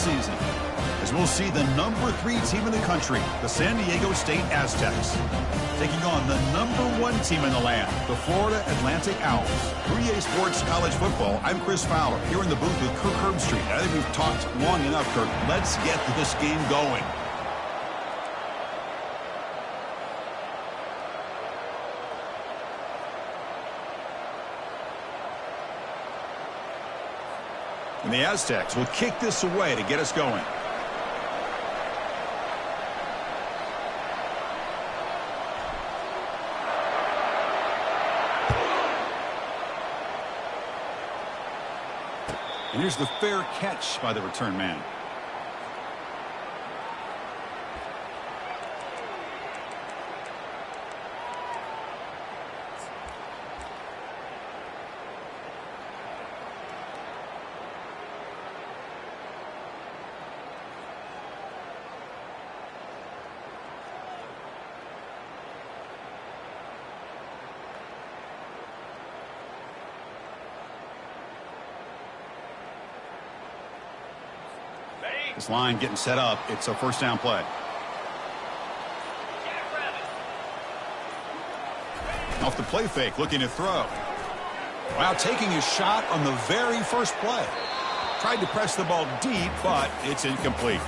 season, as we'll see the #3 team in the country, the San Diego State Aztecs, taking on the #1 team in the land, the Florida Atlantic Owls. For EA Sports College Football, I'm Chris Fowler, here in the booth with Kirk Herbstreit. I think we've talked long enough, Kirk. Let's get this game going. And the Aztecs will kick this away to get us going. And here's the fair catch by the return man. This line getting set up. It's a first down play. Off the play fake, looking to throw. Wow, taking his shot on the very first play. Tried to press the ball deep, but it's incomplete.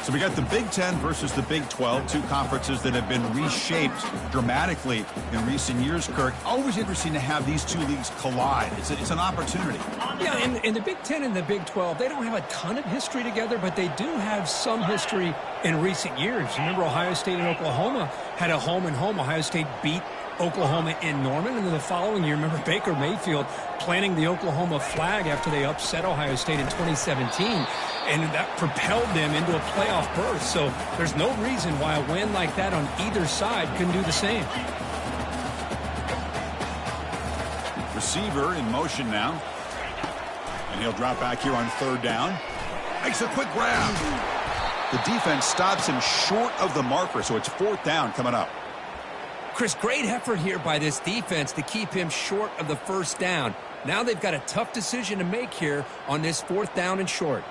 So we got the Big Ten versus the Big 12, two conferences that have been reshaped dramatically in recent years, Kirk. Always interesting to have these two leagues collide. It's an opportunity. Yeah, in the Big Ten and the Big 12, they don't have a ton of history together, but they do have some history in recent years. Remember, Ohio State and Oklahoma had a home-and-home. Ohio State beat Oklahoma in Norman, and then the following year, remember Baker Mayfield planting the Oklahoma flag after they upset Ohio State in 2017, and that propelled them into a playoff berth. So there's no reason why a win like that on either side couldn't do the same. Receiver in motion now, and he'll drop back here on third down. Makes a quick grab. The defense stops him short of the marker, so it's fourth down coming up. Chris, great effort here by this defense to keep him short of the first down. Now they've got a tough decision to make here on this fourth down and short.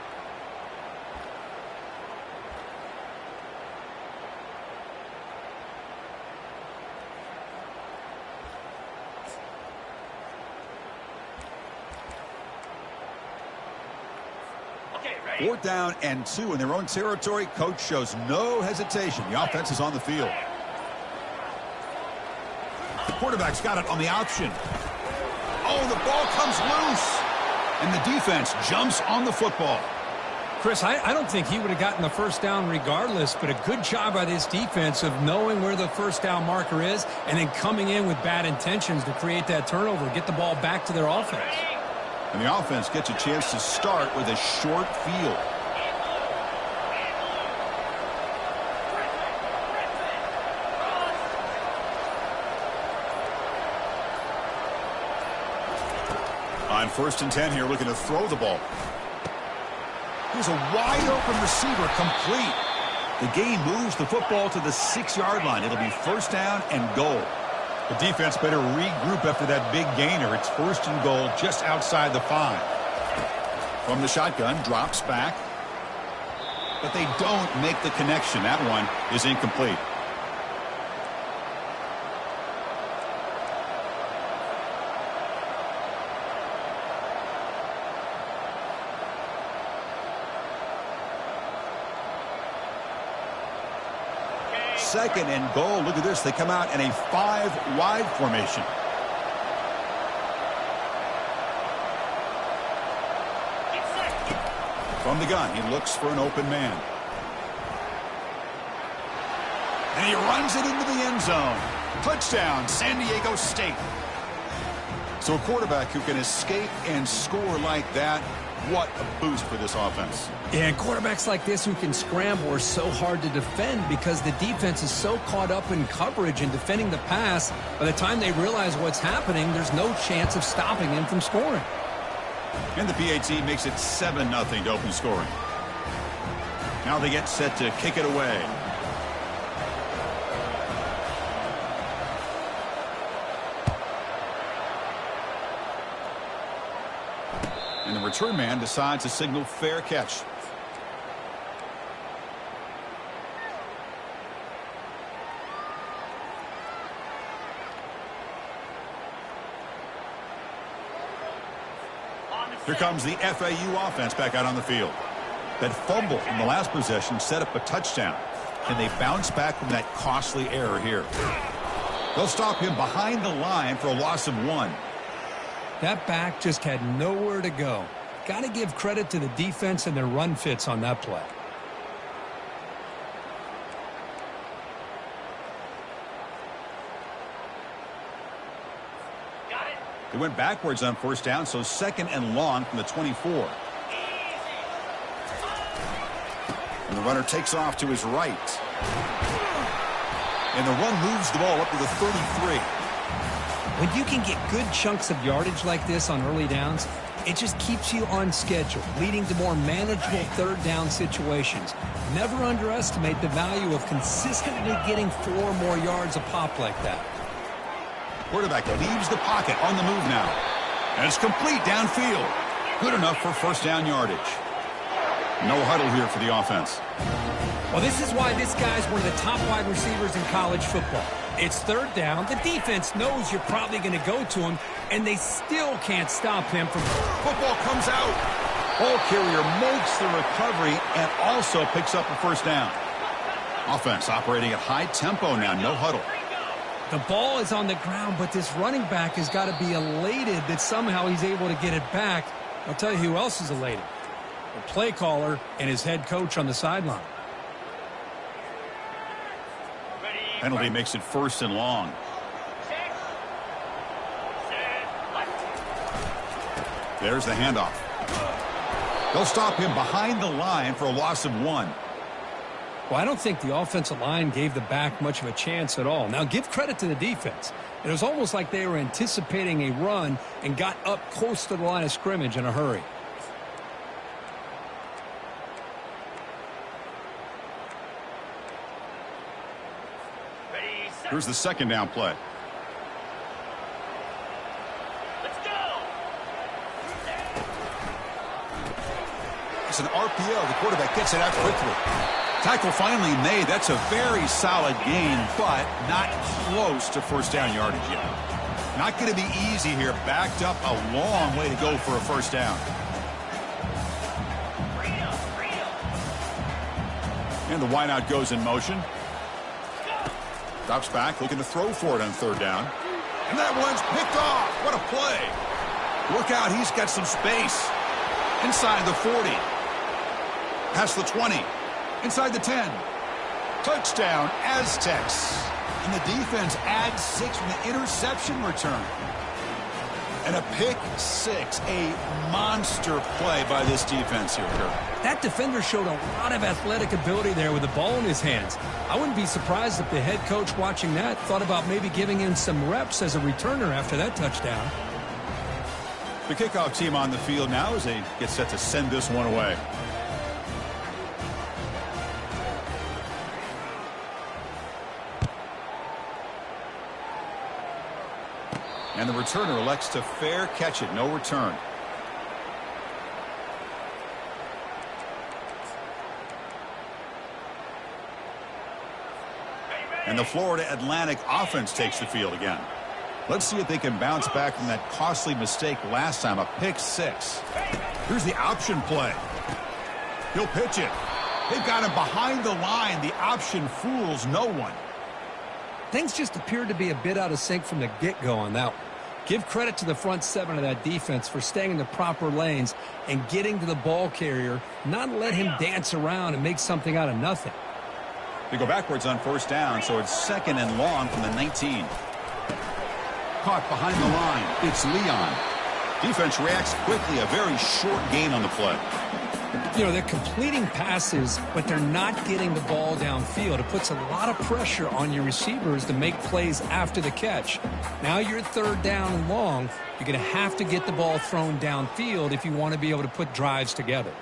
Fourth down and 2 in their own territory. Coach shows no hesitation. The offense is on the field. The quarterback's got it on the option. Oh, the ball comes loose. And the defense jumps on the football. Chris, I don't think he would have gotten the first down regardless, but a good job by this defense of knowing where the first down marker is and then coming in with bad intentions to create that turnover, get the ball back to their offense. And the offense gets a chance to start with a short field. On 1st and 10 here, looking to throw the ball. Here's a wide open receiver, complete. The gain moves the football to the 6-yard line. It'll be first down and goal. The defense better regroup after that big gainer. It's 1st and goal just outside the 5. From the shotgun, drops back. But they don't make the connection. That one is incomplete. Second and goal. Look at this. They come out in a 5-wide formation. From the gun, he looks for an open man. And he runs it into the end zone. Touchdown, San Diego State. So a quarterback who can escape and score like that, what a boost for this offense. Yeah, and quarterbacks like this who can scramble are so hard to defend because the defense is so caught up in coverage and defending the pass. By the time they realize what's happening, there's no chance of stopping him from scoring. And the PAT makes it 7-0 to open scoring. Now they get set to kick it away. And the return man decides to signal fair catch. Here comes the FAU offense back out on the field. That fumble from the last possession set up a touchdown. Can they bounce back from that costly error here? They'll stop him behind the line for a loss of 1. That back just had nowhere to go. Got to give credit to the defense and their run fits on that play. They went backwards on first down, so 2nd and long from the 24. And the runner takes off to his right. And the run moves the ball up to the 33. When you can get good chunks of yardage like this on early downs, it just keeps you on schedule, leading to more manageable third down situations. Never underestimate the value of consistently getting 4 more yards a pop like that. Quarterback leaves the pocket on the move now. And it's complete downfield. Good enough for first down yardage. No huddle here for the offense. Well, this is why this guy's one of the top wide receivers in college football. It's third down. The defense knows you're probably going to go to him, and they still can't stop him from... Football comes out. Ball carrier makes the recovery and also picks up a first down. Offense operating at high tempo now. No huddle. The ball is on the ground, but this running back has got to be elated that somehow he's able to get it back. I'll tell you who else is elated. The play caller and his head coach on the sideline. Penalty makes it 1st and long. There's the handoff. They'll stop him behind the line for a loss of 1. Well, I don't think the offensive line gave the back much of a chance at all. Now, give credit to the defense. It was almost like they were anticipating a run and got up close to the line of scrimmage in a hurry. Here's the 2nd down play. Let's go. It's an RPO. The quarterback gets it out quickly. Tackle finally made. That's a very solid gain, but not close to first down yardage yet. Not going to be easy here. Backed up a long way to go for a first down. And the wideout goes in motion. Drops back, looking to throw for it on 3rd down. And that one's picked off. What a play. Look out, he's got some space. Inside the 40. Past the 20. Inside the 10. Touchdown, Aztecs. And the defense adds 6 from the interception return. And a pick 6. A monster play by this defense here, Kirk. That defender showed a lot of athletic ability there with the ball in his hands. I wouldn't be surprised if the head coach watching that thought about maybe giving him some reps as a returner after that touchdown. The kickoff team on the field now as they get set to send this one away. And the returner elects to fair catch it. No return. And the Florida Atlantic offense takes the field again. Let's see if they can bounce back from that costly mistake last time, a pick 6. Here's the option play. He'll pitch it. They've got him behind the line. The option fools no one. Things just appeared to be a bit out of sync from the get-go on that one. Give credit to the front 7 of that defense for staying in the proper lanes and getting to the ball carrier, not let him dance around and make something out of nothing. They go backwards on first down, so it's 2nd and long from the 19. Caught behind the line. It's Leon. Defense reacts quickly. A very short gain on the play. You know, they're completing passes, but they're not getting the ball downfield. It puts a lot of pressure on your receivers to make plays after the catch. Now you're 3rd down and long. You're going to have to get the ball thrown downfield if you want to be able to put drives together.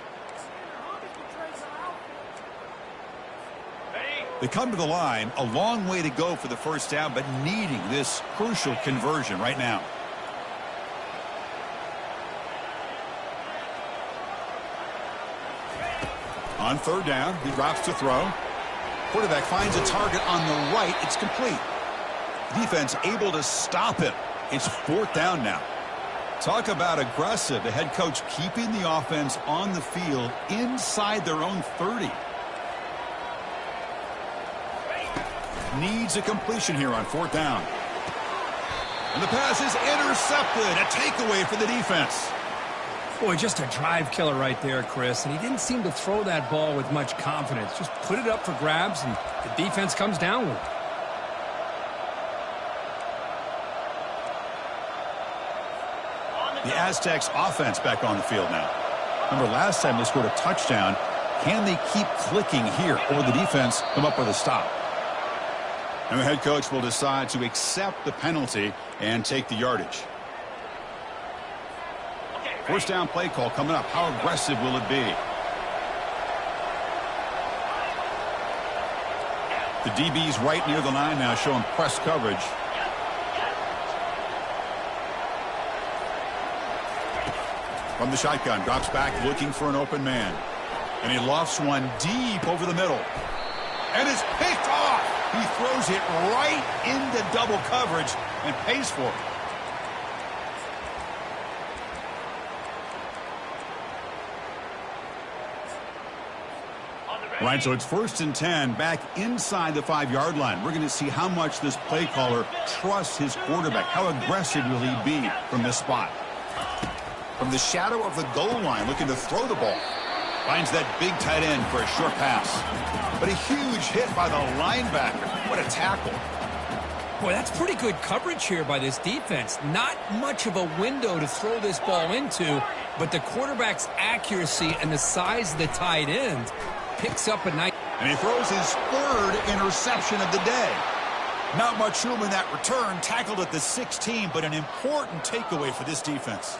They come to the line, a long way to go for the first down, but needing this crucial conversion right now. On 3rd down, he drops to throw. Quarterback finds a target on the right. It's complete. Defense able to stop him. It's 4th down now. Talk about aggressive. The head coach keeping the offense on the field inside their own 30. Needs a completion here on 4th down. And the pass is intercepted. A takeaway for the defense. Boy, just a drive killer right there, Chris. And he didn't seem to throw that ball with much confidence. Just put it up for grabs, and the defense comes down with it. The Aztecs offense back on the field now. Remember, last time they scored a touchdown. Can they keep clicking here, or will the defense come up with a stop? And the head coach will decide to accept the penalty and take the yardage. First down play call coming up. How aggressive will it be? The DB's right near the line now, showing press coverage. From the shotgun, drops back looking for an open man. And he lofts one deep over the middle. And it's picked off. He throws it right into double coverage and pays for it. Right, so it's 1st and 10 back inside the 5-yard line. We're going to see how much this play caller trusts his quarterback. How aggressive will he be from this spot? From the shadow of the goal line, looking to throw the ball. Finds that big tight end for a short pass. But a huge hit by the linebacker. What a tackle. Boy, that's pretty good coverage here by this defense. Not much of a window to throw this ball into, but the quarterback's accuracy and the size of the tight end picks up a nice... And he throws his 3rd interception of the day. Not much room in that return. Tackled at the 16, but an important takeaway for this defense.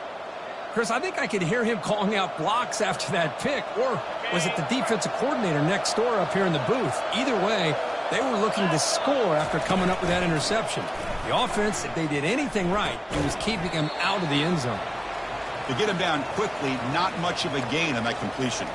Chris, I think I could hear him calling out blocks after that pick. Or was it the defensive coordinator next door up here in the booth? Either way, they were looking to score after coming up with that interception. The offense, if they did anything right, it was keeping him out of the end zone. To get him down quickly, not much of a gain on that completion.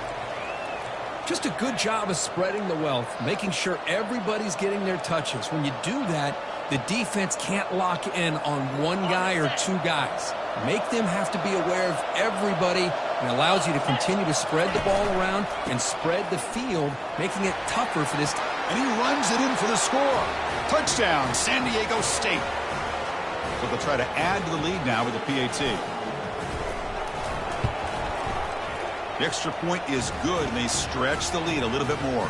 Just a good job of spreading the wealth, making sure everybody's getting their touches. When you do that, the defense can't lock in on one guy or 2 guys. Make them have to be aware of everybody, and allows you to continue to spread the ball around and spread the field, making it tougher for this. And he runs it in for the score. Touchdown, San Diego State. So they'll try to add to the lead now with the PAT. The extra point is good, and they stretch the lead a little bit more.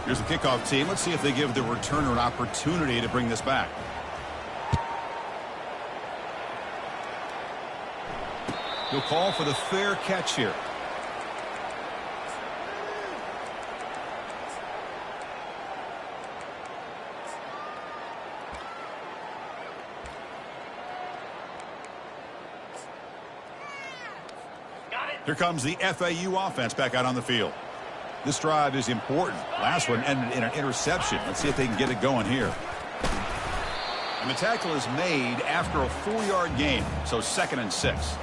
Here's the kickoff team. Let's see if they give the returner an opportunity to bring this back. He'll call for the fair catch here. Here comes the FAU offense back out on the field. This drive is important. Last one ended in an interception. Let's see if they can get it going here. And the tackle is made after a 4-yard gain, so 2nd and 6.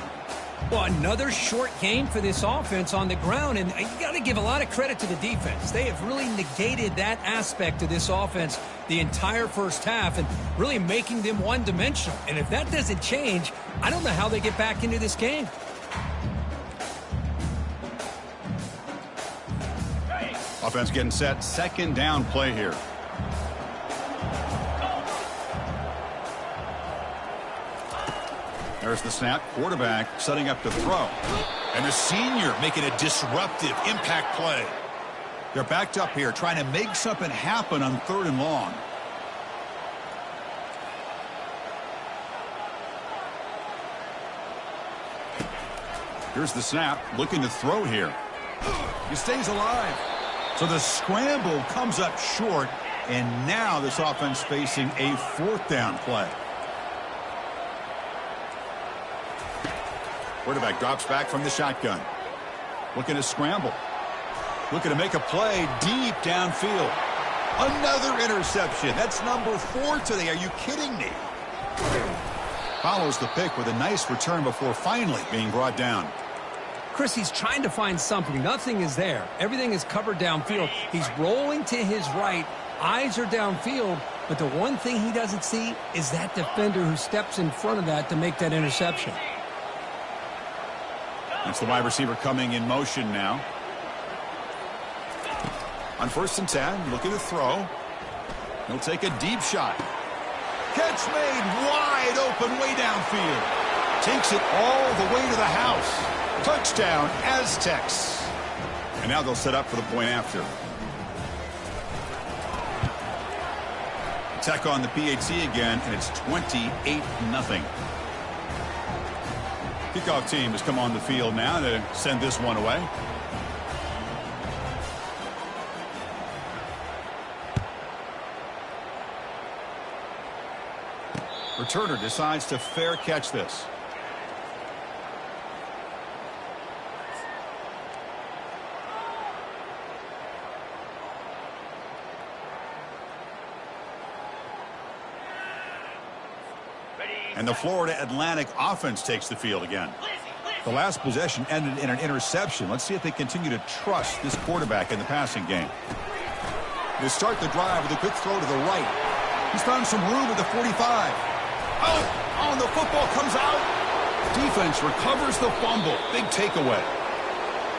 Well, another short gain for this offense on the ground, and you got to give a lot of credit to the defense. They have really negated that aspect of this offense the entire first half and really making them one-dimensional. And if that doesn't change, I don't know how they get back into this game. Offense getting set. 2nd down play here. There's the snap. Quarterback setting up to throw. And the senior making a disruptive impact play. They're backed up here trying to make something happen on 3rd and long. Here's the snap. Looking to throw here. He stays alive. So the scramble comes up short. And now this offense facing a 4th down play. Quarterback drops back from the shotgun. Looking to scramble. Looking to make a play deep downfield. Another interception. That's number 4 today. Are you kidding me? Follows the pick with a nice return before finally being brought down. Chris, he's trying to find something. Nothing is there. Everything is covered downfield. He's rolling to his right. Eyes are downfield, But the one thing he doesn't see is that defender who steps in front of that to make that interception. That's the wide receiver coming in motion now. On 1st and 10, looking to throw. He'll take a deep shot. Catch made wide open way downfield. Takes it all the way to the house. Touchdown, Aztecs. And now they'll set up for the point after. Tech on the PAT again, and it's 28-0. Kickoff team has come on the field now to send this one away. Returner decides to fair catch this. And the Florida Atlantic offense takes the field again. The last possession ended in an interception. Let's see if they continue to trust this quarterback in the passing game. They start the drive with a quick throw to the right. He's found some room at the 45. Oh, the football comes out. Defense recovers the fumble. Big takeaway.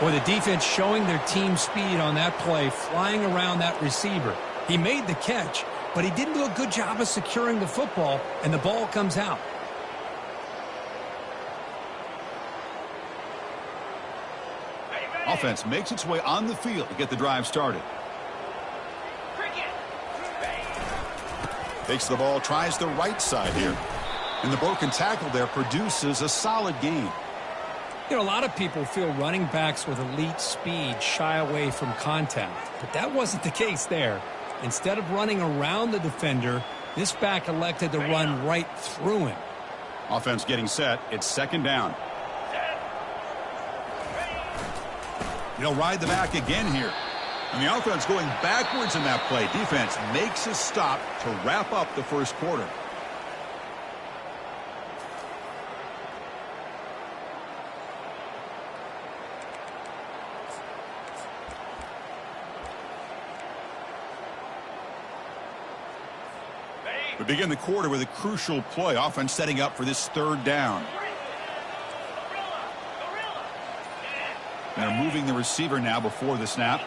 Boy, the defense showing their team speed on that play, flying around that receiver. He made the catch, but he didn't do a good job of securing the football, and the ball comes out. Offense makes its way on the field to get the drive started. Takes the ball, tries the right side here. And the broken tackle there produces a solid gain. You know, a lot of people feel running backs with elite speed shy away from contact, but that wasn't the case there. Instead of running around the defender, this back elected to run right through him. Offense getting set. It's 2nd down. They'll ride the back again here. And the offense going backwards in that play. Defense makes a stop to wrap up the first quarter. We begin the quarter with a crucial play. Offense setting up for this 3rd down. And they're moving the receiver now before the snap.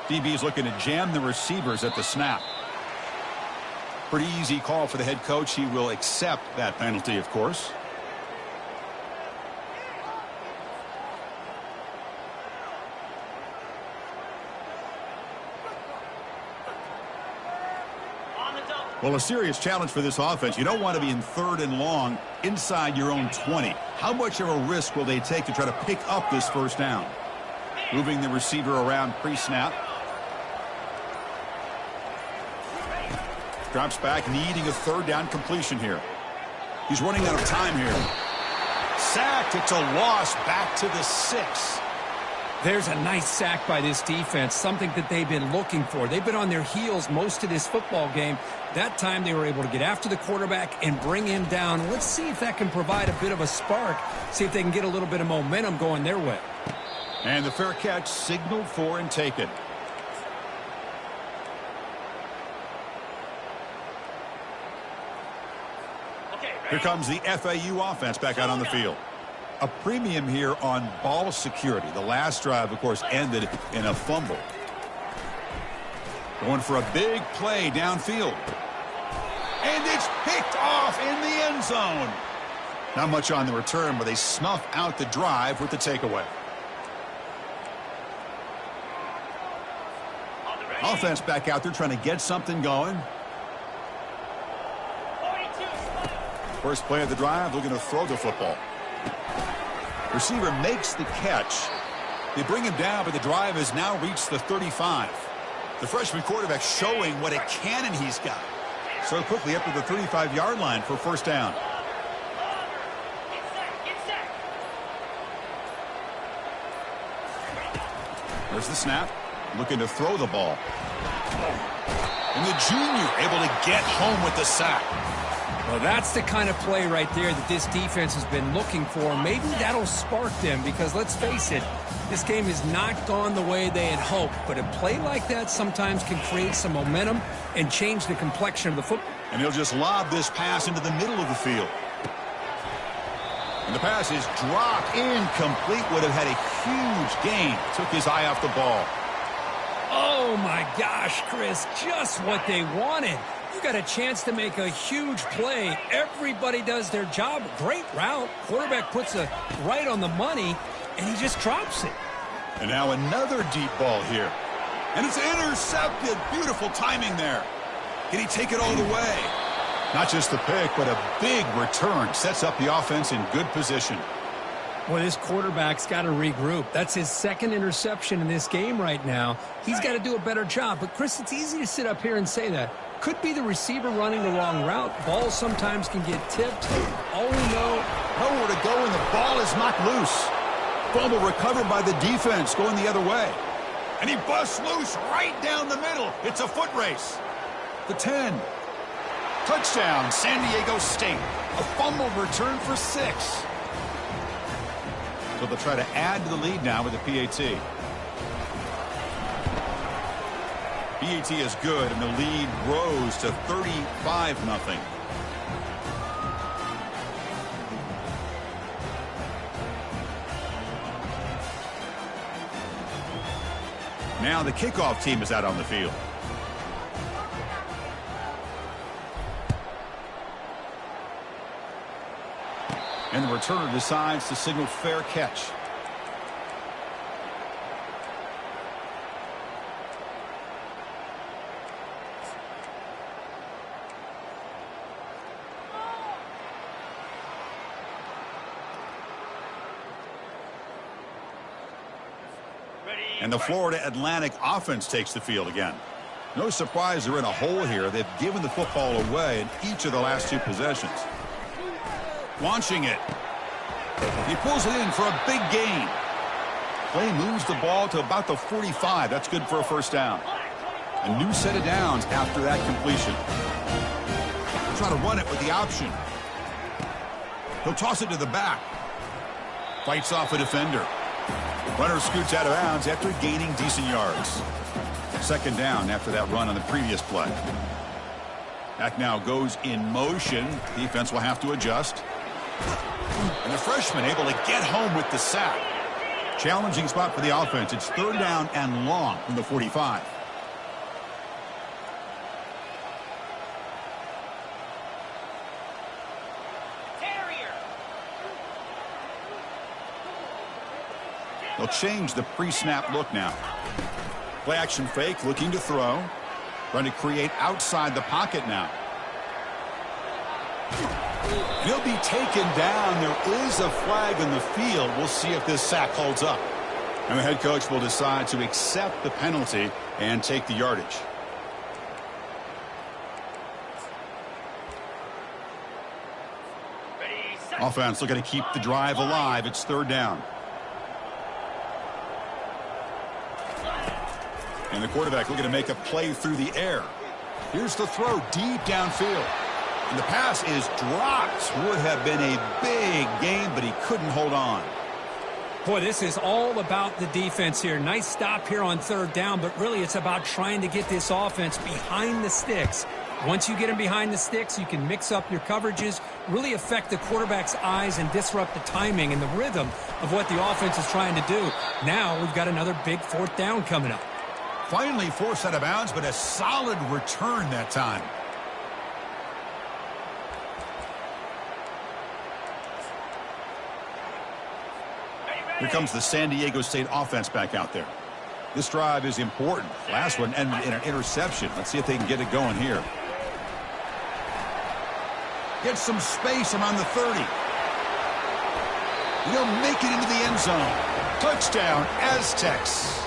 DB is looking to jam the receivers at the snap. Pretty easy call for the head coach. He will accept that penalty, of course. Well, a serious challenge for this offense. You don't want to be in 3rd and long inside your own 20. How much of a risk will they take to try to pick up this 1st down? Moving the receiver around pre-snap. Drops back, needing a 3rd down completion here. He's running out of time here. Sacked. It's a loss back to the 6. There's a nice sack by this defense, something that they've been looking for. They've been on their heels most of this football game. That time they were able to get after the quarterback and bring him down. Let's see if that can provide a bit of a spark, see if they can get a little bit of momentum going their way. And the fair catch signaled for and taken. Here comes the FAU offense back out on the field. A premium here on ball security. The last drive, of course, ended in a fumble. Going for a big play downfield. And it's picked off in the end zone. Not much on the return, but they snuff out the drive with the takeaway. Offense back out there trying to get something going. First play of the drive, looking to throw the football. Receiver makes the catch. They bring him down, but the drive has now reached the 35. The freshman quarterback showing what a cannon he's got. So quickly up to the 35-yard line for 1st down. There's the snap. Looking to throw the ball. And the junior able to get home with the sack. Well, that's the kind of play right there that this defense has been looking for. Maybe that'll spark them because, let's face it, this game has not gone the way they had hoped. But a play like that sometimes can create some momentum and change the complexion of the football. And he'll just lob this pass into the middle of the field. And the pass is dropped incomplete. Would have had a huge gain. Took his eye off the ball. Oh, my gosh, Chris, just what they wanted. You got a chance to make a huge play. Everybody does their job. Great route. Quarterback puts it right on the money, and he just drops it. And now another deep ball here. And it's intercepted. Beautiful timing there. Can he take it all the way? Not just the pick, but a big return. Sets up the offense in good position. Well, this quarterback's got to regroup. That's his second interception in this game right now. He's got to do a better job. But, Chris, it's easy to sit up here and say that. Could be the receiver running the wrong route. Balls sometimes can get tipped. All we know, nowhere to go, and the ball is knocked loose. Fumble recovered by the defense, going the other way. And he busts loose right down the middle. It's a foot race. The 10. Touchdown, San Diego State. A fumble return for 6. So they'll try to add to the lead now with the PAT. PAT is good, and the lead rose to 35-0. Now the kickoff team is out on the field. And the returner decides to signal fair catch. And the Florida Atlantic offense takes the field again. No surprise they're in a hole here. They've given the football away in each of the last 2 possessions. Launching it. He pulls it in for a big gain. Play moves the ball to about the 45. That's good for a first down. A new set of downs after that completion. Try to run it with the option. He'll toss it to the back. Fights off a defender. Runner scoots out of bounds after gaining decent yards. Second down after that run on the previous play. Back now goes in motion. Defense will have to adjust. And the freshman able to get home with the sack. Challenging spot for the offense. It's third down and long from the 45. They'll change the pre-snap look now. Play action fake, looking to throw. Trying to create outside the pocket now. He'll be taken down. There is a flag in the field. We'll see if this sack holds up. And the head coach will decide to accept the penalty and take the yardage. Offense looking to keep the drive alive. It's third down. And the quarterback looking to make a play through the air. Here's the throw deep downfield. And the pass is dropped. Would have been a big game, but he couldn't hold on. Boy, this is all about the defense here. Nice stop here on third down, but really it's about trying to get this offense behind the sticks. Once you get them behind the sticks, you can mix up your coverages, really affect the quarterback's eyes and disrupt the timing and the rhythm of what the offense is trying to do. Now we've got another big fourth down coming up. Finally forced out of bounds, but a solid return that time. Here comes the San Diego State offense back out there. This drive is important. Last one ended in an interception. Let's see if they can get it going here. Get some space around the 30. He'll make it into the end zone. Touchdown, Aztecs.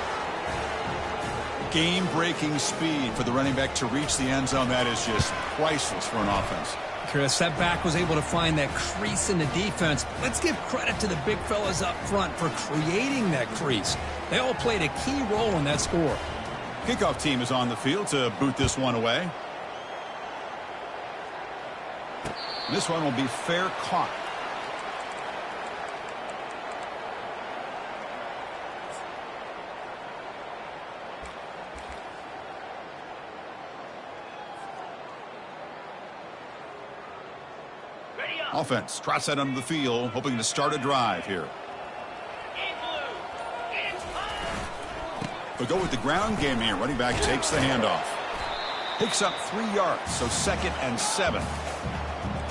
Game-breaking speed for the running back to reach the end zone. That is just priceless for an offense. Chris, that back was able to find that crease in the defense. Let's give credit to the big fellas up front for creating that crease. They all played a key role in that score. Kickoff team is on the field to boot this one away. This one will be fair caught. Ready up. Offense trots that under the field, hoping to start a drive here. In blue. It's hot. But go with the ground game here. Running back takes the handoff. Picks up 3 yards, so 2nd and 7.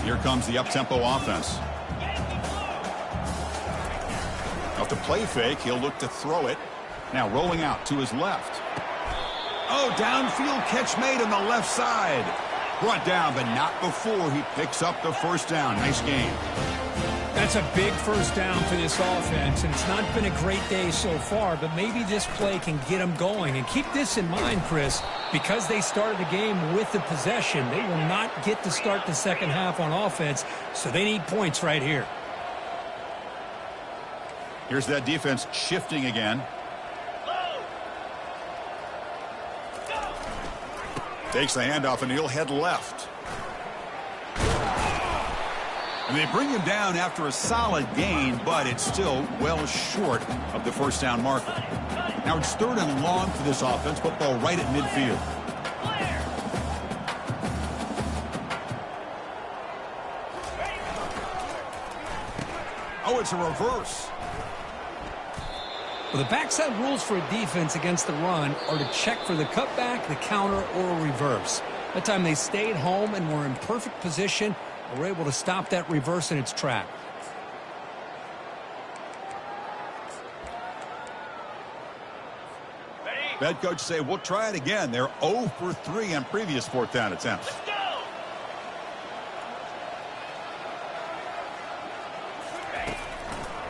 Here comes the up-tempo offense. Off the play fake, he'll look to throw it. Now rolling out to his left. Oh, downfield catch made on the left side. Brought down, but not before he picks up the first down. Nice game. That's a big first down for this offense, and it's not been a great day so far, but maybe this play can get them going. And keep this in mind, Chris, because they started the game with the possession, they will not get to start the second half on offense, so they need points right here. Here's that defense shifting again. Takes the handoff, and he'll head left. And they bring him down after a solid gain, but it's still well short of the first down marker. Now it's 3rd and long for this offense. Football right at midfield. Oh, it's a reverse. Well, the backside rules for a defense against the run are to check for the cutback, the counter, or a reverse. That time they stayed home and were in perfect position and were able to stop that reverse in its track. Head coach say, we'll try it again. They're 0 for 3 on previous 4th down attempts. Let's go.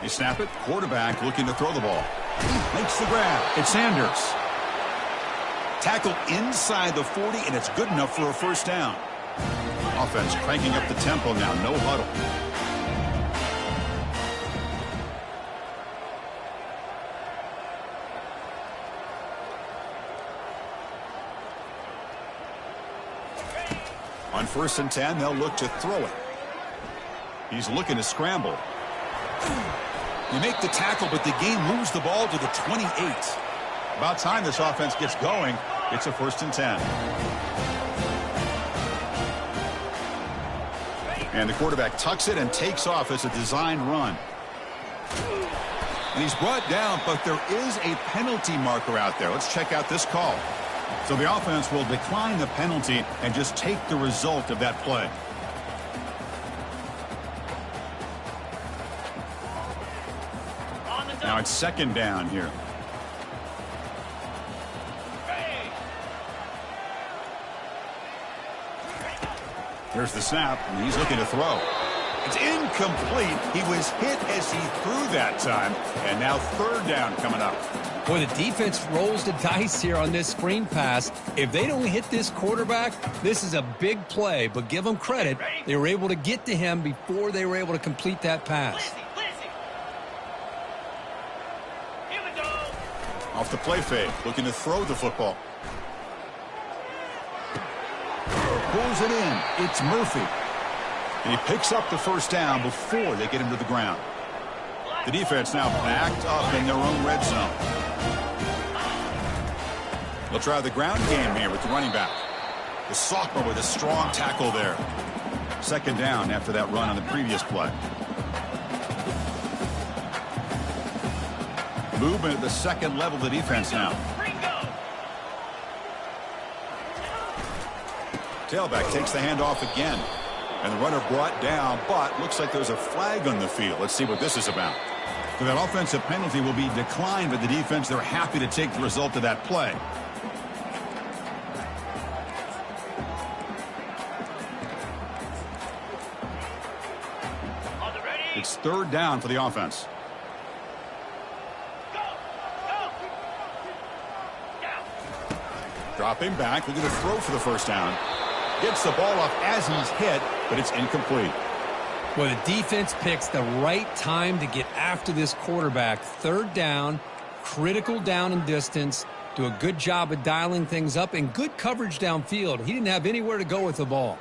They snap it. Quarterback looking to throw the ball. Makes the grab. It's Sanders. Tackled inside the 40, and it's good enough for a first down. Offense cranking up the tempo now. No huddle. On 1st and 10, they'll look to throw it. He's looking to scramble. They make the tackle, but the game moves the ball to the 28. About time this offense gets going. It's a 1st and 10. And the quarterback tucks it and takes off as a designed run. And he's brought down, but there is a penalty marker out there. Let's check out this call. So the offense will decline the penalty and just take the result of that play. Now it's 2nd down here. Here's the snap, and he's looking to throw. It's incomplete. He was hit as he threw that time, and now 3rd down coming up. Boy, the defense rolls the dice here on this screen pass. If they don't hit this quarterback, this is a big play, but give them credit. They were able to get to him before they were able to complete that pass. Here we go. Off the play fake, looking to throw the football. Pulls it in. It's Murphy. And he picks up the first down before they get him to the ground. The defense now backed up in their own red zone. They'll try the ground game here with the running back. The sophomore with a strong tackle there. 2nd down after that run on the previous play. Movement at the 2nd level of the defense now. Tailback takes the handoff again. And the runner brought down, but looks like there's a flag on the field. Let's see what this is about. So that offensive penalty will be declined by the defense. They're happy to take the result of that play. It's 3rd down for the offense. Dropping back, looking to throw for the first down. Gets the ball off as he's hit, but it's incomplete. Well, the defense picks the right time to get after this quarterback. 3rd down, critical down and distance. Do a good job of dialing things up and good coverage downfield. He didn't have anywhere to go with the ball.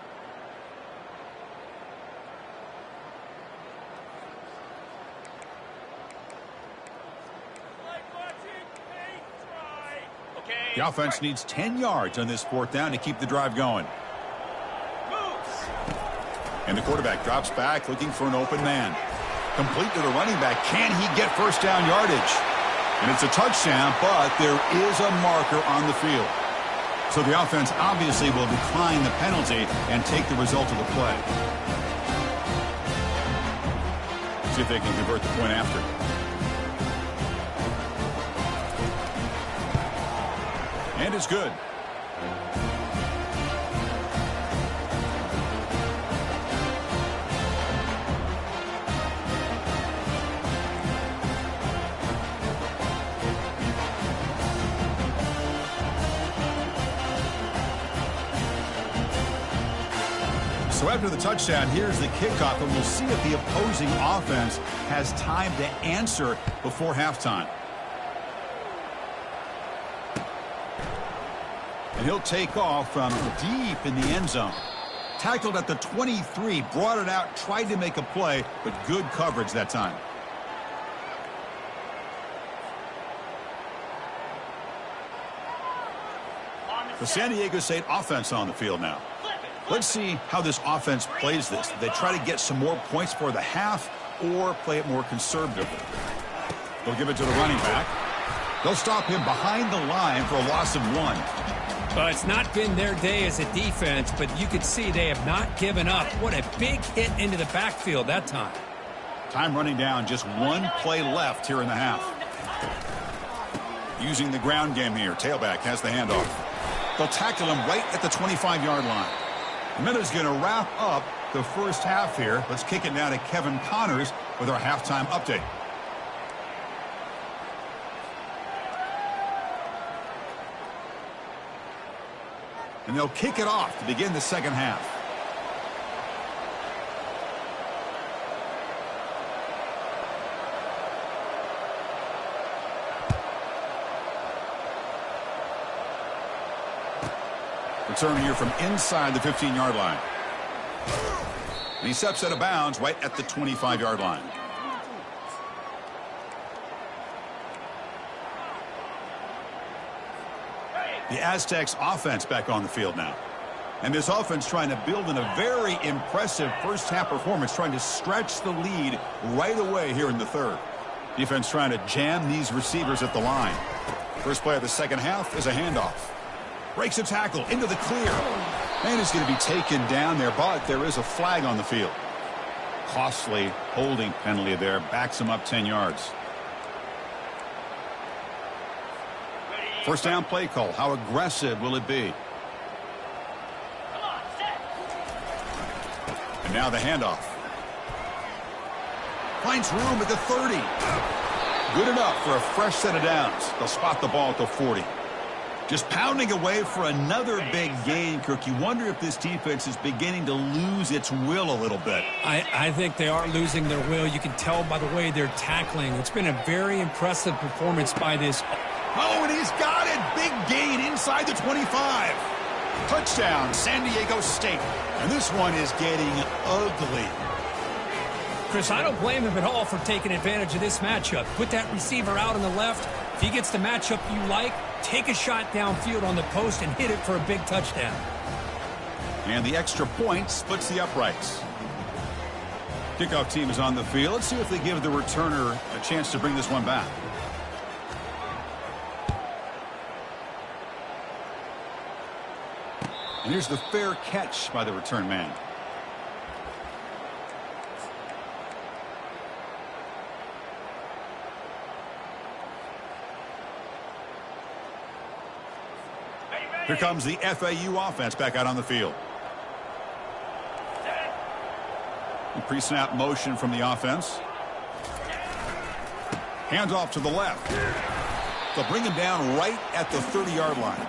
The offense needs 10 yards on this fourth down to keep the drive going. And the quarterback drops back looking for an open man. Complete to the running back. Can he get first down yardage? And it's a touchdown, but there is a marker on the field. So the offense obviously will decline the penalty and take the result of the play. See if they can convert the point after. And it's good. So after the touchdown, here's the kickoff, and we'll see if the opposing offense has time to answer before halftime. And he'll take off from deep in the end zone. Tackled at the 23, brought it out, tried to make a play, but good coverage that time. The San Diego State offense on the field now. Let's see how this offense plays this. They try to get some more points for the half or play it more conservatively. They'll give it to the running back. They'll stop him behind the line for a loss of 1. Well, it's not been their day as a defense, but you can see they have not given up. What a big hit into the backfield that time. Time running down, just one play left here in the half. Using the ground game here, tailback has the handoff. They'll tackle him right at the 25-yard line. And that is going to wrap up the first half here. Let's kick it now to Kevin Connors with our halftime update. And they'll kick it off to begin the second half. Return here from inside the 15-yard line. And he steps out of bounds right at the 25-yard line. The Aztecs offense back on the field now. And this offense trying to build in a very impressive first half performance, trying to stretch the lead right away here in the third. Defense trying to jam these receivers at the line. First play of the second half is a handoff. Breaks a tackle into the clear. And is going to be taken down there, but there is a flag on the field. Costly holding penalty there. Backs him up 10 yards. First down play call. How aggressive will it be? And now the handoff. Finds room at the 30. Good enough for a fresh set of downs. They'll spot the ball at the 40. Just pounding away for another big gain, Kirk. You wonder if this defense is beginning to lose its will a little bit. I think they are losing their will. You can tell by the way they're tackling. It's been a very impressive performance by this. Oh, and he's got it. Big gain inside the 25. Touchdown, San Diego State. And this one is getting ugly. Chris, I don't blame him at all for taking advantage of this matchup. Put that receiver out on the left. If he gets the matchup you like, take a shot downfield on the post and hit it for a big touchdown. And the extra point splits the uprights. Kickoff team is on the field. Let's see if they give the returner a chance to bring this one back. And here's the fair catch by the return man. Here comes the FAU offense back out on the field. Pre-snap motion from the offense. Hands off to the left. They'll bring him down right at the 30-yard line.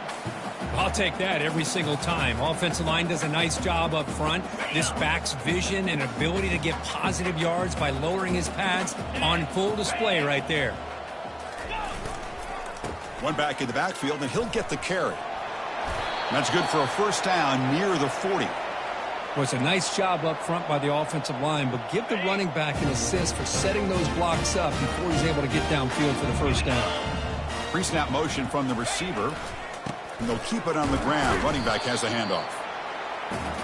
I'll take that every single time. Offensive line does a nice job up front. This back's vision and ability to get positive yards by lowering his pads on full display right there. One back in the backfield, and he'll get the carry. That's good for a first down near the 40. Well, it's a nice job up front by the offensive line, but give the running back an assist for setting those blocks up before he's able to get downfield for the first down. Pre-snap motion from the receiver. And they'll keep it on the ground. Running back has the handoff.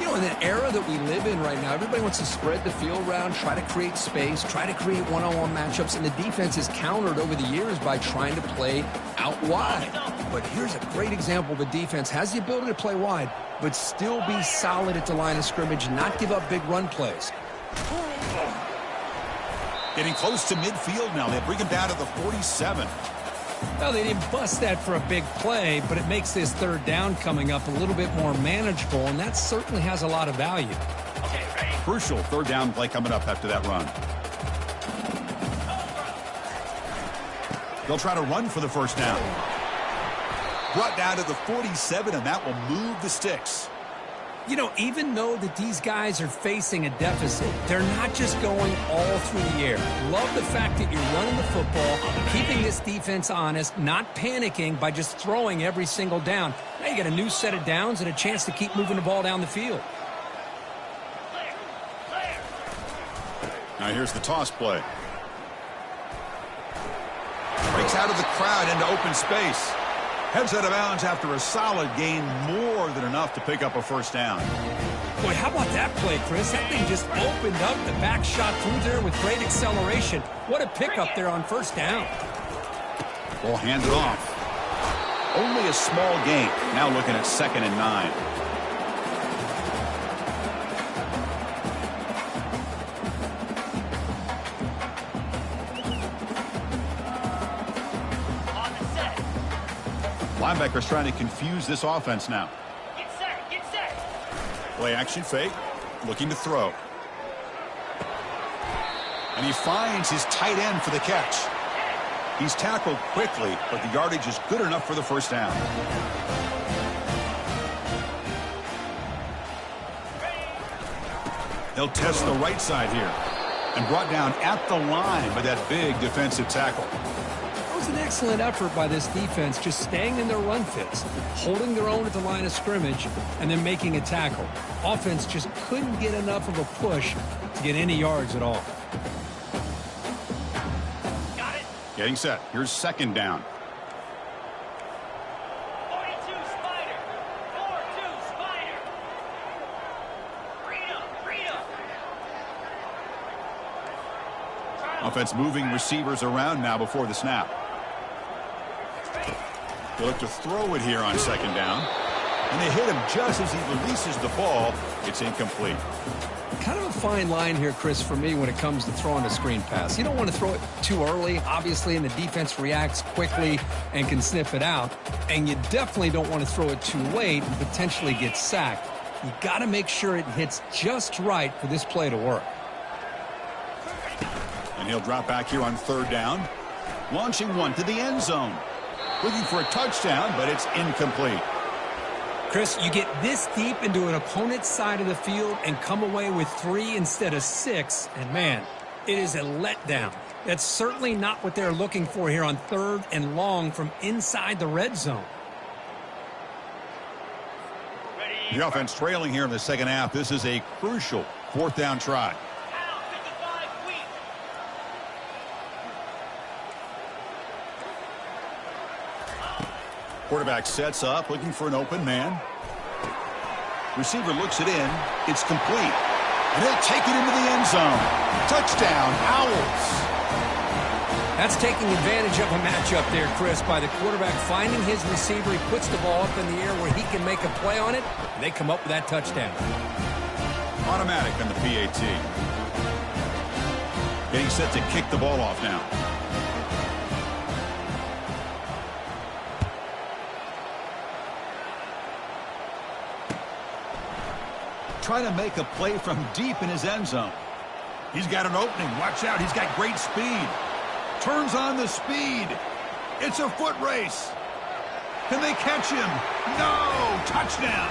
You know, in the era that we live in right now, everybody wants to spread the field around, try to create space, try to create one-on-one matchups, and the defense is countered over the years by trying to play out wide. But here's a great example of a defense has the ability to play wide, but still be solid at the line of scrimmage, not give up big run plays. Getting close to midfield now. They bring him down to the 47. Well, they didn't bust that for a big play, but it makes this third down coming up a little bit more manageable, and that certainly has a lot of value. Okay, ready? Crucial third down play coming up after that run. They'll try to run for the first down. Brought down to the 47, and that will move the sticks. You know, even though that these guys are facing a deficit, they're not just going all through the air. Love the fact that you're running the football, keeping this defense honest, not panicking by just throwing every single down. Now you got a new set of downs and a chance to keep moving the ball down the field. Clear. Clear. Now here's the toss play. Breaks out of the crowd into open space. Heads out of bounds after a solid gain, more than enough to pick up a first down. Boy, how about that play, Chris? That thing just opened up. The back shot through there with great acceleration. What a pickup there on first down. Ball handed off. Only a small gain. Now looking at 2nd and 9. On the set. Linebackers trying to confuse this offense now. Get set. Get set. Play action fake. Looking to throw. And he finds his tight end for the catch. He's tackled quickly, but the yardage is good enough for the first down. They'll test the right side here. And brought down at the line by that big defensive tackle. It was an excellent effort by this defense, just staying in their run fits, holding their own at the line of scrimmage, and then making a tackle. Offense just couldn't get enough of a push to get any yards at all. Got it. Getting set. Here's 2nd down. 42 Spider. 4-2 Spider. Freedom. Freedom. Offense moving receivers around now before the snap. They look to throw it here on 2nd down. And they hit him just as he releases the ball. It's incomplete. Kind of a fine line here, Chris, for me when it comes to throwing a screen pass. You don't want to throw it too early, obviously, and the defense reacts quickly and can sniff it out. And you definitely don't want to throw it too late and potentially get sacked. You got to make sure it hits just right for this play to work. And he'll drop back here on 3rd down. Launching one to the end zone. Looking for a touchdown, but it's incomplete. Chris, you get this deep into an opponent's side of the field and come away with 3 instead of 6, and man, it is a letdown. That's certainly not what they're looking for here on 3rd and long from inside the red zone. Ready. The offense trailing here in the 2nd half. This is a crucial 4th down try. Out. 55 weak. Quarterback sets up, looking for an open man. Receiver looks it in. It's complete. And he'll take it into the end zone. Touchdown, Owls. That's taking advantage of a matchup there, Chris, by the quarterback finding his receiver. He puts the ball up in the air where he can make a play on it, and they come up with that touchdown. Automatic on the PAT. Getting set to kick the ball off now. Trying to make a play from deep in his end zone. He's got an opening. Watch out. He's got great speed. Turns on the speed. It's a foot race. Can they catch him? No! Touchdown!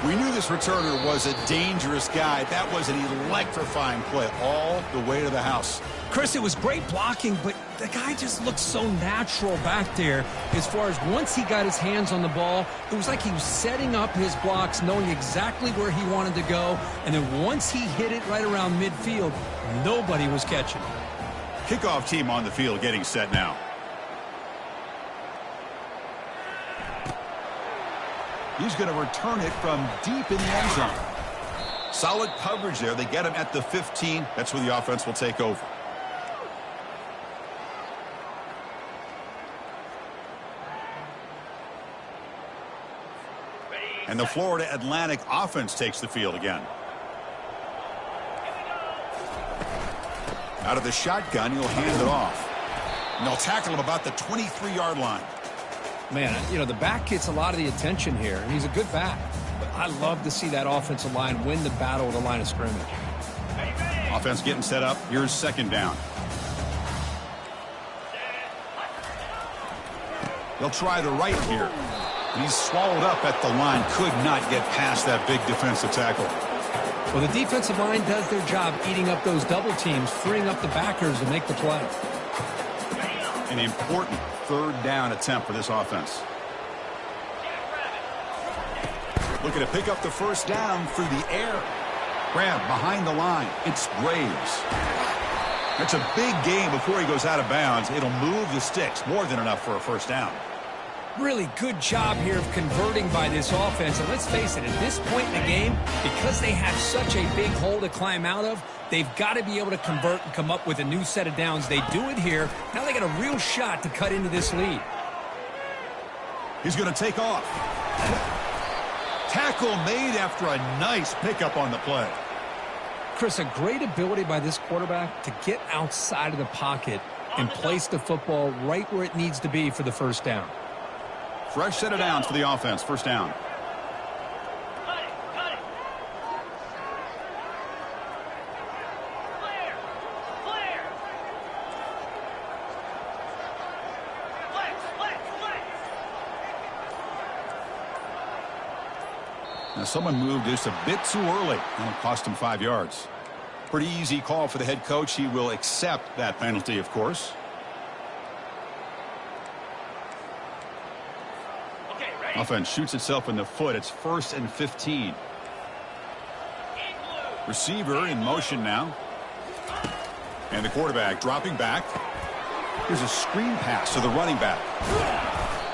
We knew this returner was a dangerous guy. That was an electrifying play all the way to the house. Chris, it was great blocking, but the guy just looked so natural back there as far as once he got his hands on the ball, it was like he was setting up his blocks, knowing exactly where he wanted to go, and then once he hit it right around midfield, nobody was catching it. Kickoff team on the field getting set now. He's going to return it from deep in the end zone. Solid coverage there. They get him at the 15. That's where the offense will take over. And the Florida Atlantic offense takes the field again. Out of the shotgun, he'll hand it off. And they'll tackle him about the 23-yard line. Man, you know, the back gets a lot of the attention here, and he's a good back. But I love to see that offensive line win the battle at the line of scrimmage. Offense getting set up. Here's second down. They'll try the right here. He's swallowed up at the line. Could not get past that big defensive tackle. Well, the defensive line does their job eating up those double teams, freeing up the backers to make the play. An important third down attempt for this offense. Looking to pick up the first down through the air. Grab behind the line. It's Graves. That's a big gain before he goes out of bounds. It'll move the sticks. More than enough for a first down. Really good job here of converting by this offense. And let's face it, at this point in the game, because they have such a big hole to climb out of, they've got to be able to convert and come up with a new set of downs. They do it here. Now they got a real shot to cut into this lead. He's going to take off. Tackle made after a nice pickup on the play. Chris, a great ability by this quarterback to get outside of the pocket and place the football right where it needs to be for the first down. Fresh set of downs for the offense. First down. Cut it, cut it. Clear, clear. Flex, flex, flex. Now someone moved just a bit too early. And it cost him 5 yards. Pretty easy call for the head coach. He will accept that penalty, of course. Offense shoots itself in the foot. It's 1st and 15. Receiver in motion now. And the quarterback dropping back. Here's a screen pass to the running back.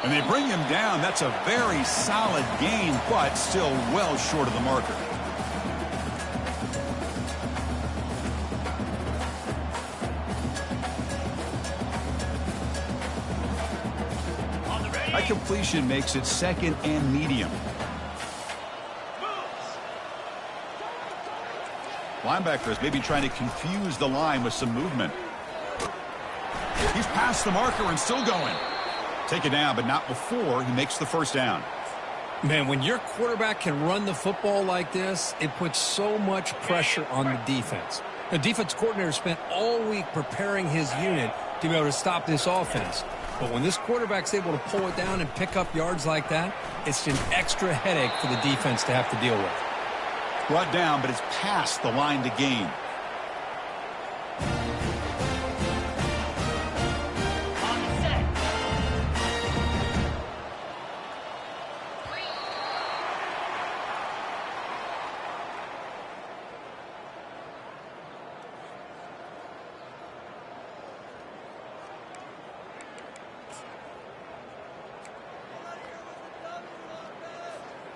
And they bring him down. That's a very solid gain, but still well short of the marker. That completion makes it 2nd and medium. Linebackers maybe trying to confuse the line with some movement. He's past the marker and still going. Take it down, but not before he makes the first down. Man, when your quarterback can run the football like this, it puts so much pressure on the defense. The defense coordinator spent all week preparing his unit to be able to stop this offense. But when this quarterback's able to pull it down and pick up yards like that, it's an extra headache for the defense to have to deal with. Brought down, but it's past the line to gain. On set.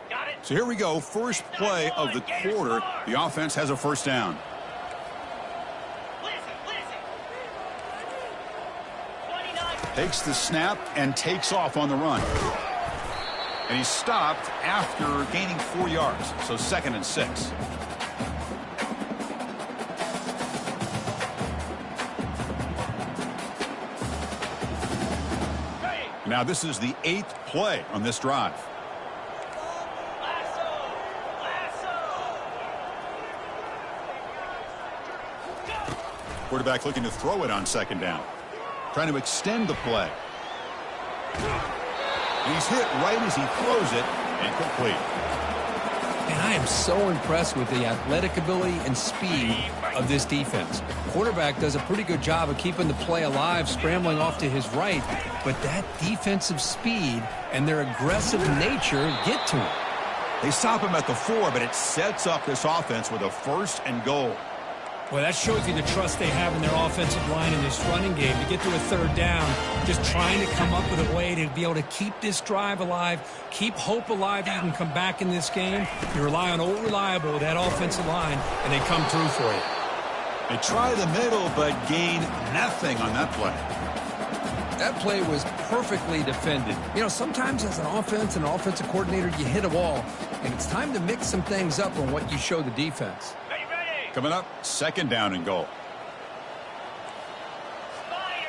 Got it. So here we go. First play of the quarter. The offense has a first down. Listen, listen. 29. Takes the snap and takes off on the run. And he's stopped after gaining 4 yards. So 2nd and 6. Now this is the 8th play on this drive. Lasso, lasso. Go. Quarterback looking to throw it on 2nd down. Trying to extend the play. And he's hit right as he throws it and complete. And I am so impressed with the athletic ability and speed of this defense. Quarterback does a pretty good job of keeping the play alive, scrambling off to his right. But that defensive speed and their aggressive nature get to him. They stop him at the 4, but it sets up this offense with a 1st and goal. Well, that shows you the trust they have in their offensive line in this running game. To get to a third down, just trying to come up with a way to be able to keep this drive alive, keep hope alive that you can come back in this game. You rely on Old Reliable with that offensive line, and they come through for you. They try the middle, but gain nothing on that play. That play was perfectly defended. You know, sometimes as an offense and an offensive coordinator, you hit a wall, and it's time to mix some things up on what you show the defense. Ready, ready. Coming up, second down and goal. Fire.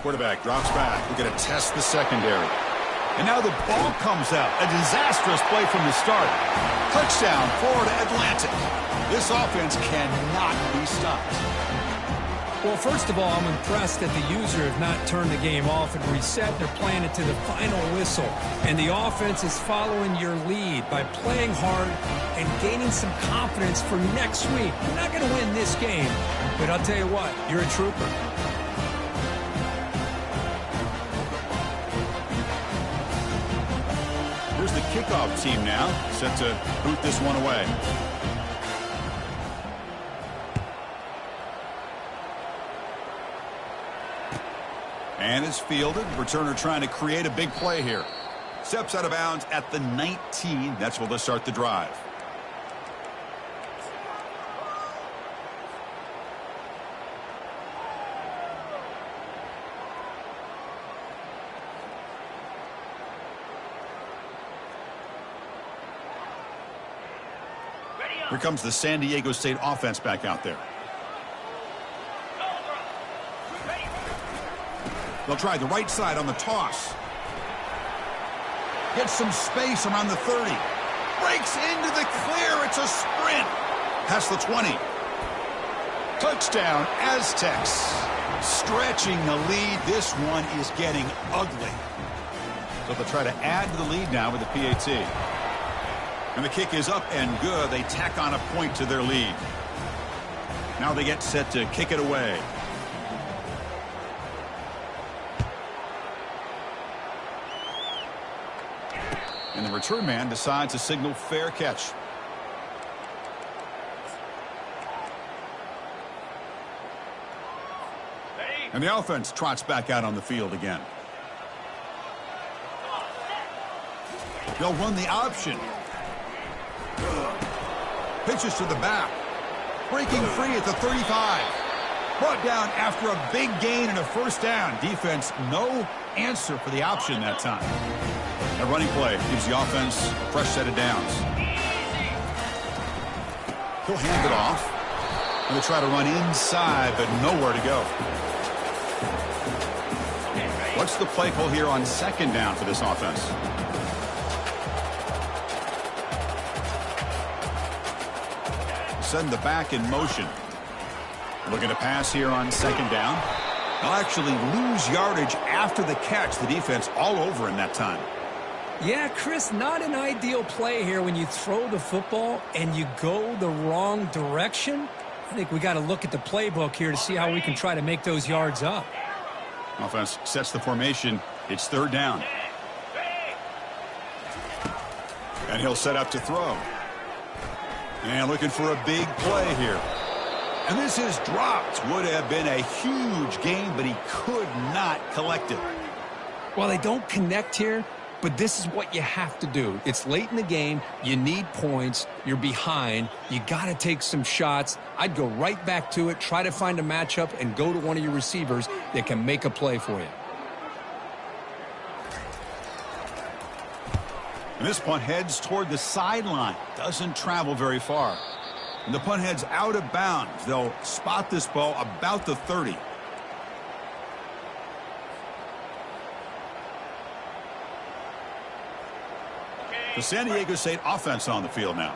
Quarterback drops back. We're going to test the secondary. And now the ball comes out. A disastrous play from the start. Touchdown, Florida Atlantic. This offense cannot be stopped. Well, first of all, I'm impressed that the user have not turned the game off and reset. They're playing it to the final whistle. And the offense is following your lead by playing hard and gaining some confidence for next week. You're not going to win this game, but I'll tell you what, you're a trooper. Here's the kickoff team now, set to boot this one away. And it's fielded. Returner trying to create a big play here. Steps out of bounds at the 19. That's where they'll start the drive. Ready up. Here comes the San Diego State offense back out there. Go, bro. Ready. They'll try the right side on the toss. Gets some space around the 30. Breaks into the clear. It's a sprint. Past the 20. Touchdown, Aztecs. Stretching the lead. This one is getting ugly. So they'll try to add to the lead now with the PAT. And the kick is up and good. They tack on a point to their lead. Now they get set to kick it away. And the return man decides to signal fair catch. Ready. And the offense trots back out on the field again. They'll run the option. Pitches to the back. Breaking free at the 35. Brought down after a big gain and a first down. Defense, no answer for the option that time. That running play gives the offense a fresh set of downs. He'll hand it off. And they'll try to run inside, but nowhere to go. What's the play call here on second down for this offense? Send the back in motion. Looking to pass here on second down. They'll actually lose yardage after the catch. The defense all over him that time. Yeah, Chris, not an ideal play here when you throw the football and you go the wrong direction. I think we got to look at the playbook here to see how we can try to make those yards up. Offense sets the formation. It's third down. And he'll set up to throw. And looking for a big play here. And this is dropped. Would have been a huge gain, but he could not collect it. Well, they don't connect here, but this is what you have to do. It's late in the game. You need points. You're behind. You got to take some shots. I'd go right back to it, try to find a matchup, and go to one of your receivers that can make a play for you. And this punt heads toward the sideline. Doesn't travel very far. And the punt heads out of bounds. They'll spot this ball about the 30. The San Diego State offense on the field now.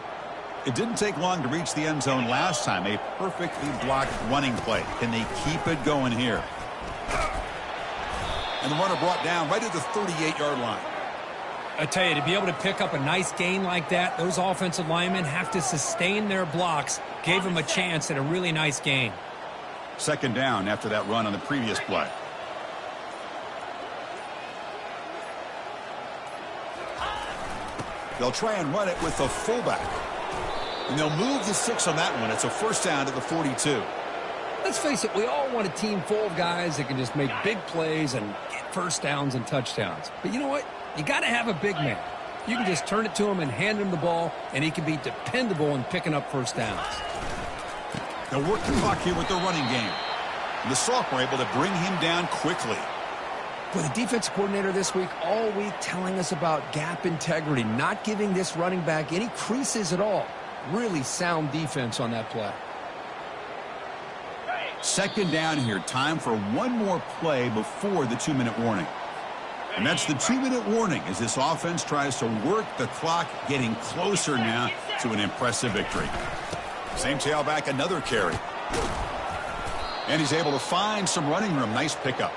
It didn't take long to reach the end zone last time. A perfectly blocked running play. Can they keep it going here? And the runner brought down right at the 38-yard line. I tell you, to be able to pick up a nice gain like that, those offensive linemen have to sustain their blocks. Gave them a chance at a really nice gain. Second down after that run on the previous play. They'll try and run it with the fullback. And they'll move the 6 on that one. It's a first down to the 42. Let's face it, we all want a team full of guys that can just make big plays and get first downs and touchdowns. But you know what? You got to have a big man. You can just turn it to him and hand him the ball, and he can be dependable in picking up first downs. They'll work the clock here with the running game. And the sophomore able to bring him down quickly. With the defense coordinator this week, all week telling us about gap integrity, not giving this running back any creases at all. Really sound defense on that play. Second down here. Time for one more play before the 2-minute warning. And that's the 2-minute warning as this offense tries to work the clock, getting closer now to an impressive victory. Same tailback, another carry. And he's able to find some running room. Nice pickup.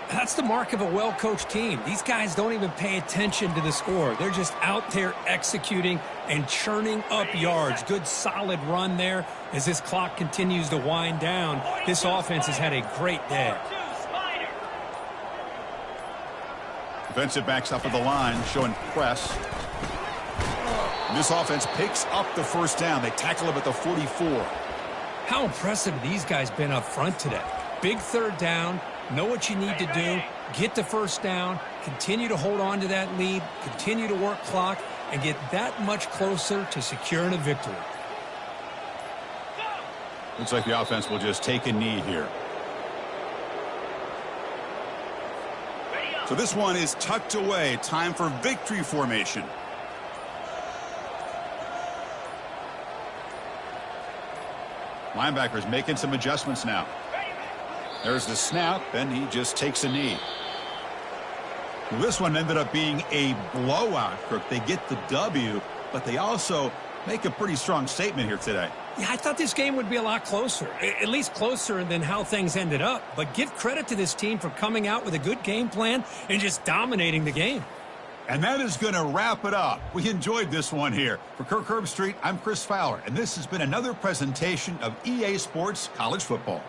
That's the mark of a well-coached team. These guys don't even pay attention to the score. They're just out there executing and churning up yards. Good, solid run there as this clock continues to wind down. This offense has had a great day. Defensive backs up at the line, showing press. And this offense picks up the first down. They tackle him at the 44. How impressive these guys been up front today. Big third down. Know what you need to do. Get the first down. Continue to hold on to that lead. Continue to work clock and get that much closer to securing a victory. Looks like the offense will just take a knee here. So this one is tucked away. Time for victory formation. Linebackers making some adjustments now. There's the snap, and he just takes a knee. Well, this one ended up being a blowout, Kirk. They get the W, but they also make a pretty strong statement here today. Yeah, I thought this game would be a lot closer, at least closer than how things ended up. But give credit to this team for coming out with a good game plan and just dominating the game. And that is going to wrap it up. We enjoyed this one here. For Kirk Herbstreit, I'm Chris Fowler, and this has been another presentation of EA Sports College Football.